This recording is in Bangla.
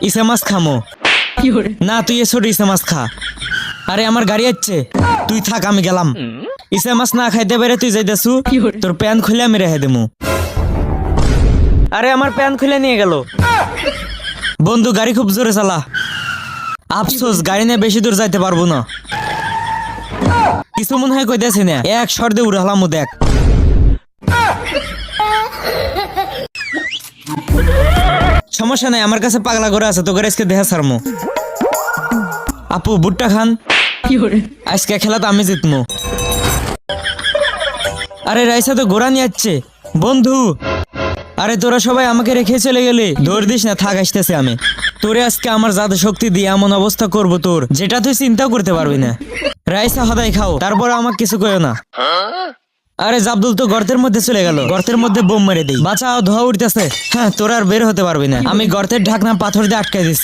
ইসে মাছ খামো না, তুই এসো ইসে মাছ খা। আরে আমার গাড়ি আসছে, তুই থাক আমি গেলাম। ইসে মাছ না খাইতে পারে তুই যাইতেছু, তোর প্যান খুলে আমি রেখে দেবো। আরে আমার প্যান খুলে নিয়ে গেল। বন্ধু গাড়ি খুব জোরে চালা। আফসোস গাড়ি নিয়ে বেশি দূর যাইতে পারবো না। কিছু মনে হয় কইতেছি না, এক শর্তে উড়ে হলাম দেখ। সমস্যা নাই, আমার কাছে পাগলা করে আছে, তোকে আজকে দেখা সারমো। আপু ভুট্টা খান, আজকে খেলা তো আমি জিতমো। আরে রাইসা তো গোড়া নিয়ে যাচ্ছে বন্ধু। আরে তোরা সবাই আমাকে রেখে চলে গেলে, দৌড় দিস না, থাক আসতেছে আমি। তোরে আজকে আমার জাদু শক্তি দিয়ে এমন অবস্থা করবো তোর, যেটা তুই চিন্তাও করতে পারবি না। রাইসা হদাই খাও, তারপর আমাকে কিছু কইও না। আরে জাবদুল তো গর্তের মধ্যে চলে গেল, গর্তের মধ্যে বোম মেরে দিই। বাঁচাও, ধোয়া উঠতেছে। হ্যাঁ তোরা আর বের হতে পারবি না, আমি গর্তের ঢাকনা পাথর দিয়ে আটকে দিচ্ছি।